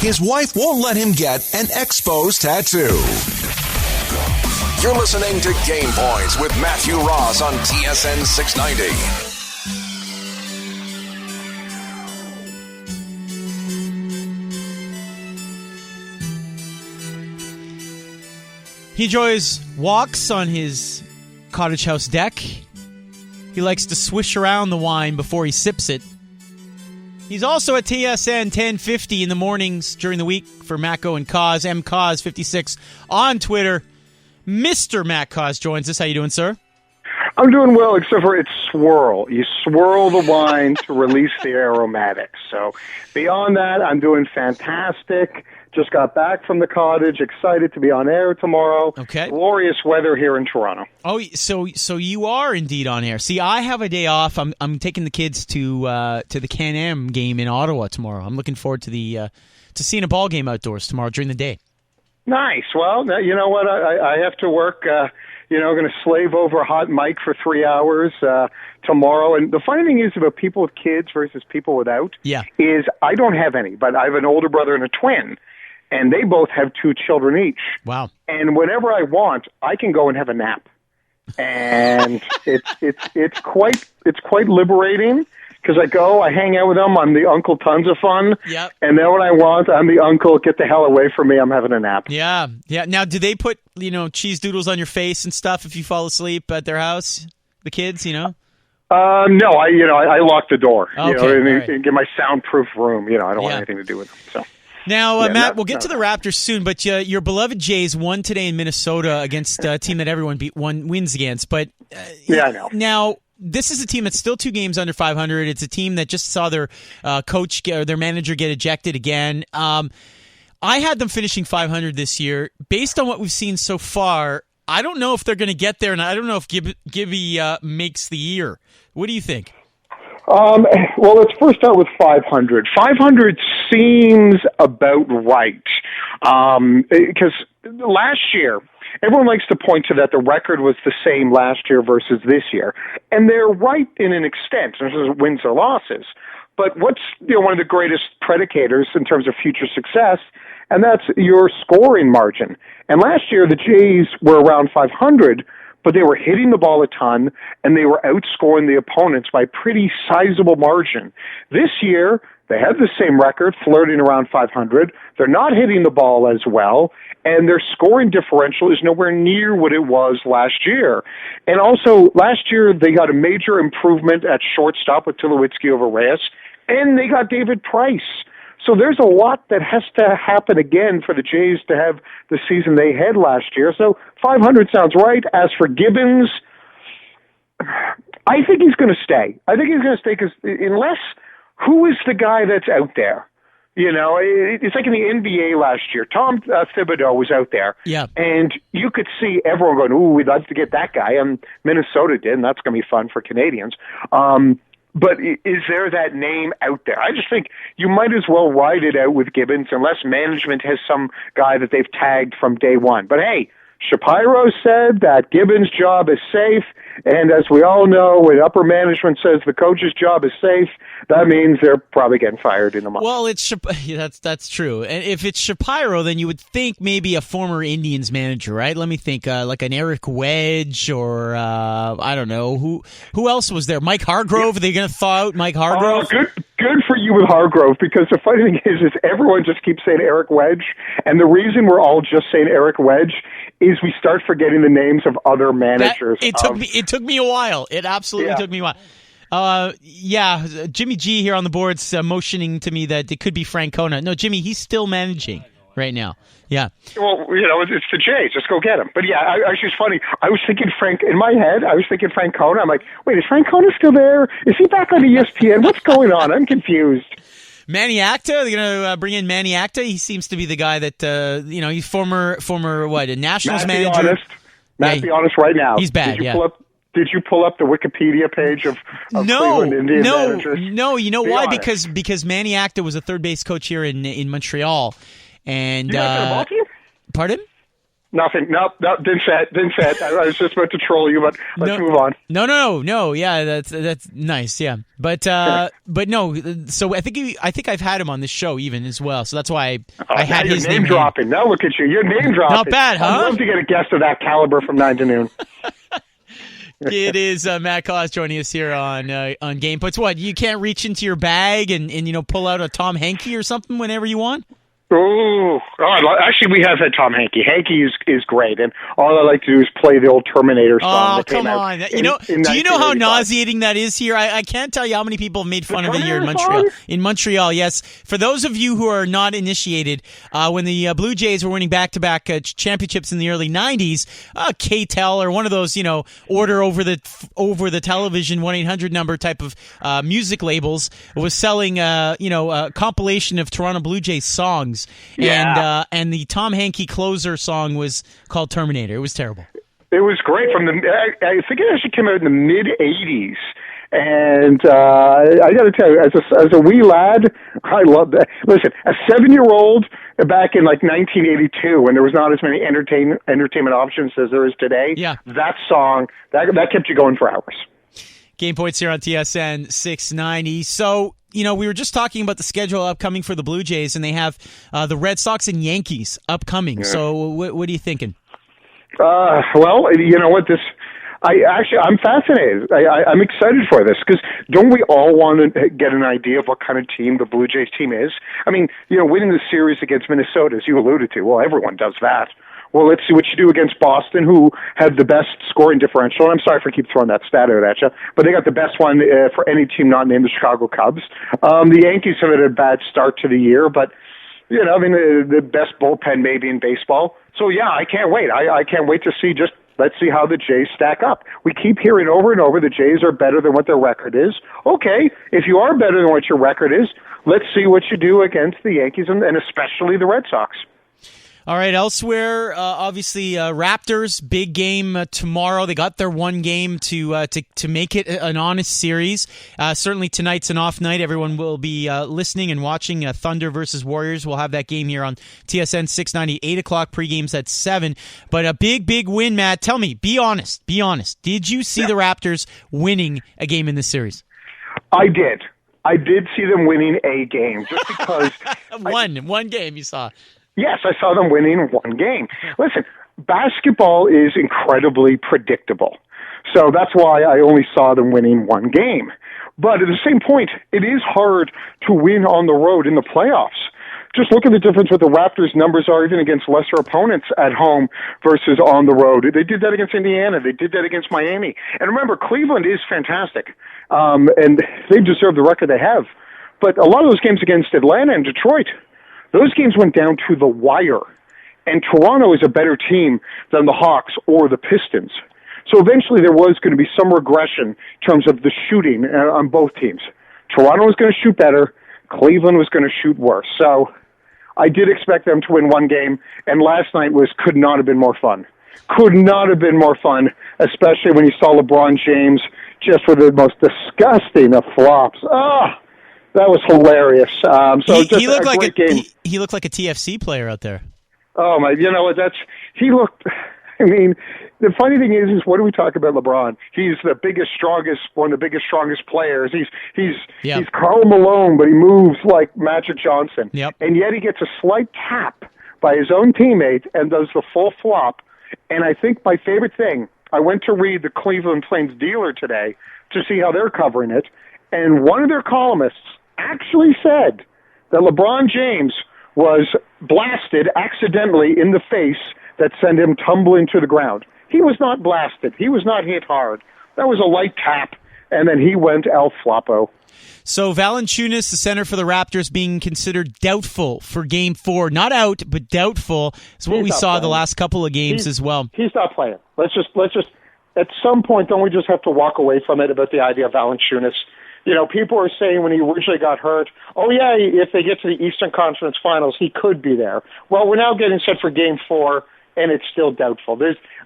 his wife won't let him get an Expos tattoo. You're listening to Game Points with Matthew Ross on TSN 690. He enjoys walks on his cottage house deck. He likes to swish around the wine before he sips it. He's also at TSN 1050 in the mornings during the week for Macco and Cauz, mcauz56 on Twitter. Mr. Matt Cauz joins us. How you doing, sir? I'm doing well, except for it's swirl. You swirl the wine to release the aromatics. So beyond that, I'm doing fantastic. Just got back from the cottage, excited to be on air tomorrow. Okay. Glorious weather here in Toronto. Oh, so you are indeed on air. See, I have a day off. I'm taking the kids to the Can-Am game in Ottawa tomorrow. I'm looking forward to seeing a ball game outdoors tomorrow during the day. Nice. Well, you know what? I have to work. Going to slave over a hot mic for 3 hours tomorrow. And the funny thing is about people with kids versus people without is I don't have any, but I have an older brother and a twin. And they both have 2 children each. Wow! And whenever I want, I can go and have a nap, and it's quite liberating because I hang out with them. I'm the uncle, tons of fun. Yep. And then when I want, I'm the uncle. Get the hell away from me! I'm having a nap. Yeah. Now, do they put cheese doodles on your face and stuff if you fall asleep at their house? The kids, No, I lock the door. Okay, and get my soundproof room. I don't want anything to do with them. So. Now, Matt, we'll get to the Raptors soon, but your beloved Jays won today in Minnesota against a team that everyone wins against. But I know. Now, this is a team that's still 2 games under 500. It's a team that just saw their their manager get ejected again. I had them finishing 500 this year. Based on what we've seen so far, I don't know if they're going to get there, and I don't know if Gibby makes the year. What do you think? Well, let's first start with 500. 500 seems about right. Because last year, everyone likes to point to that the record was the same last year versus this year. And they're right in an extent. This is wins or losses. But what's one of the greatest predicators in terms of future success, and that's your scoring margin. And last year, the Jays were around 500, but they were hitting the ball a ton, and they were outscoring the opponents by a pretty sizable margin. This year, they have the same record, flirting around 500. They're not hitting the ball as well, and their scoring differential is nowhere near what it was last year. And also, last year, they got a major improvement at shortstop with Tulowitzki over Reyes, and they got David Price. So there's a lot that has to happen again for the Jays to have the season they had last year. So 500 sounds right. As for Gibbons, I think he's going to stay. I think he's going to stay because unless who is the guy that's out there? It's like in the NBA last year. Tom Thibodeau was out there. Yeah. And you could see everyone going, ooh, we'd love to get that guy. And Minnesota did, and that's going to be fun for Canadians. But is there that name out there? I just think you might as well ride it out with Gibbons unless management has some guy that they've tagged from day one. But hey, Shapiro said that Gibbons' job is safe, and as we all know, when upper management says the coach's job is safe, that means they're probably getting fired in a month. Well, that's true. And if it's Shapiro, then you would think maybe a former Indians manager, right? Let me think, like an Eric Wedge or I don't know who else was there? Mike Hargrove? Are they going to thaw out Mike Hargrove? Good for you with Hargrove, because the funny thing is everyone just keeps saying Eric Wedge, and the reason we're all just saying Eric Wedge is we start forgetting the names of other managers. It took me a while. It absolutely took me a while. Jimmy G here on the board's motioning to me that it could be Francona. No, Jimmy, he's still managing right now. Yeah. Well, it's the Jays. Just go get him. But yeah, I was just funny. I was thinking in my head, I was thinking Francona. I'm like, wait, is Francona still there? Is he back on ESPN? What's going on? I'm confused. Manny Acta, they're going to bring in Manny Acta. He seems to be the guy that, he's former a Nationals manager. Be honest right now. He's bad, Did you pull up the Wikipedia page of Cleveland Indians managers? No, you know why? Because Manny Acta was a third base coach here in Montreal. And you guys got a ball team? Pardon? Nothing. Nope. Didn't say it. I was just about to troll you, but let's move on. No. Yeah, that's nice. Yeah, but no. So I think I've had him on this show even as well. So that's why I had his name dropping. Now look at you. You're name dropping. Not bad, huh? I'd love to get a guest of that caliber from 9 to noon. It is Matt Cauz joining us here on Game Points. What, you can't reach into your bag and pull out a Tom Hankey or something whenever you want? Oh, actually, we have had Tom Hankey. Hankey is great, and all I like to do is play the old Terminator song. Oh, come on! Do you know how nauseating that is here? I can't tell you how many people have made fun of it here in Montreal. In Montreal, yes. For those of you who are not initiated, when the Blue Jays were winning back-to-back championships in the early '90s, KTEL or one of those order over the television 1-800 number type of music labels was selling a compilation of Toronto Blue Jays songs. Yeah. And the Tom Hankey closer song was called Terminator. It was terrible. It was great. I think it actually came out in the mid '80s, and I got to tell you, as a wee lad, I loved that. Listen, a 7-year-old back in like 1982, when there was not as many entertainment options as there is today. Yeah. That song that kept you going for hours. Game Points here on TSN 690. So, we were just talking about the schedule upcoming for the Blue Jays, and they have the Red Sox and Yankees upcoming. Yeah. So what are you thinking? Well, you know what? I'm fascinated. I'm excited for this because don't we all want to get an idea of what kind of team the Blue Jays team is? I mean, winning the series against Minnesota, as you alluded to, well, everyone does that. Well, let's see what you do against Boston, who had the best scoring differential. And I'm sorry for keep throwing that stat out at you, but they got the best one for any team not named the Chicago Cubs. The Yankees have had a bad start to the year, but the best bullpen maybe in baseball. So yeah, I can't wait. I can't wait to see. Let's see how the Jays stack up. We keep hearing over and over the Jays are better than what their record is. Okay, if you are better than what your record is, let's see what you do against the Yankees and especially the Red Sox. All right, elsewhere, obviously, Raptors, big game tomorrow. They got their one game to make it an honest series. Certainly tonight's an off night. Everyone will be listening and watching Thunder versus Warriors. We'll have that game here on TSN 690, 8 o'clock, pregames at 7. But a big win, Matt. Tell me, be honest. Did you see the Raptors winning a game in this series? I did. I did see them winning a game just because. One game you saw. Yes, I saw them winning one game. Listen, basketball is incredibly predictable. So that's why I only saw them winning one game. But at the same point, it is hard to win on the road in the playoffs. Just look at the difference what the Raptors' numbers are even against lesser opponents at home versus on the road. They did that against Indiana. They did that against Miami. And remember, Cleveland is fantastic. And they deserve the record they have. But a lot of those games against Atlanta and Detroit, those games went down to the wire, and Toronto is a better team than the Hawks or the Pistons. So eventually there was going to be some regression in terms of the shooting on both teams. Toronto was going to shoot better. Cleveland was going to shoot worse. So I did expect them to win one game, and last night could not have been more fun. Could not have been more fun, especially when you saw LeBron James just with the most disgusting of flops. That was hilarious. He looked like game. He looked like a TFC player out there. Oh my! He looked. I mean, the funny thing is what do we talk about LeBron? He's the biggest, strongest, one of the biggest, strongest players. He's Karl Malone, but he moves like Magic Johnson. Yep. And yet he gets a slight tap by his own teammate and does the full flop. And I think my favorite thing, I went to read the Cleveland Plains Dealer today to see how they're covering it, and one of their columnists actually said that LeBron James was blasted accidentally in the face that sent him tumbling to the ground. He was not blasted. He was not hit hard. That was a light tap, and then he went El Flapo. So Valanciunas, the center for the Raptors, being considered doubtful for Game 4. Not out, but doubtful is what we saw playing the last couple of games as well. He's not playing. Let's just at some point, don't we just have to walk away from it about the idea of Valanciunas? People are saying when he originally got hurt, if they get to the Eastern Conference Finals, he could be there. Well, we're now getting set for Game 4, and it's still doubtful.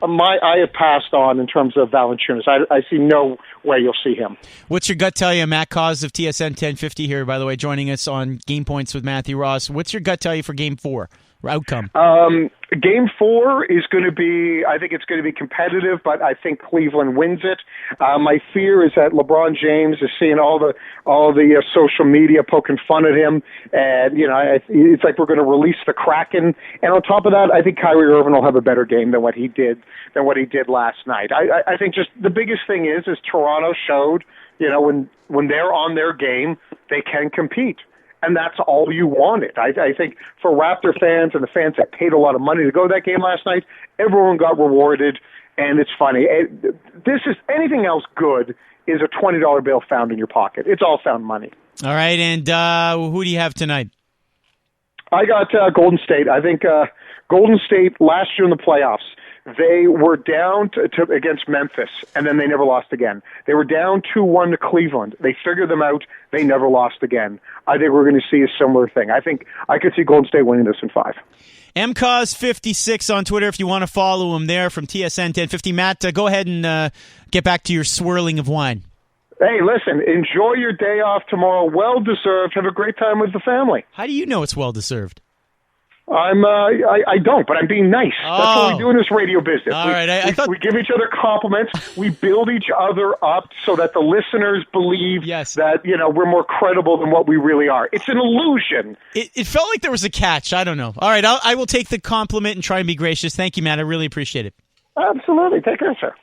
I have passed on in terms of Valanciunas. I see no way you'll see him. What's your gut tell you? Matt Cauz of TSN 1050 here, by the way, joining us on Game Points with Matthew Ross. What's your gut tell you for Game 4? outcome? Game 4 is going to be, I think it's going to be competitive, but I think Cleveland wins it. My fear is that LeBron James is seeing all the social media poking fun at him, and it's like we're going to release the Kraken. And on top of that, I think Kyrie Irving will have a better game than what he did last night. I think just the biggest thing is Toronto showed, when they're on their game, they can compete. And that's all you wanted. I think for Raptor fans and the fans that paid a lot of money to go to that game last night, everyone got rewarded, and it's funny. This is anything else good is a $20 bill found in your pocket. It's all found money. All right, and who do you have tonight? I got Golden State. I think Golden State last year in the playoffs, they were down against Memphis, and then they never lost again. They were down 2-1 to Cleveland. They figured them out. They never lost again. I think we're going to see a similar thing. I think I could see Golden State winning this in 5. Cauz56 on Twitter if you want to follow him there from TSN 1050. Matt, go ahead and get back to your swirling of wine. Hey, listen, enjoy your day off tomorrow. Well-deserved. Have a great time with the family. How do you know it's well-deserved? I don't, but I'm being nice. Oh. That's what we do in this radio business. All right. I thought we give each other compliments. We build each other up so that the listeners believe that, we're more credible than what we really are. It's an illusion. It felt like there was a catch. I don't know. All right. I will take the compliment and try and be gracious. Thank you, Matt. I really appreciate it. Absolutely. Take care, sir.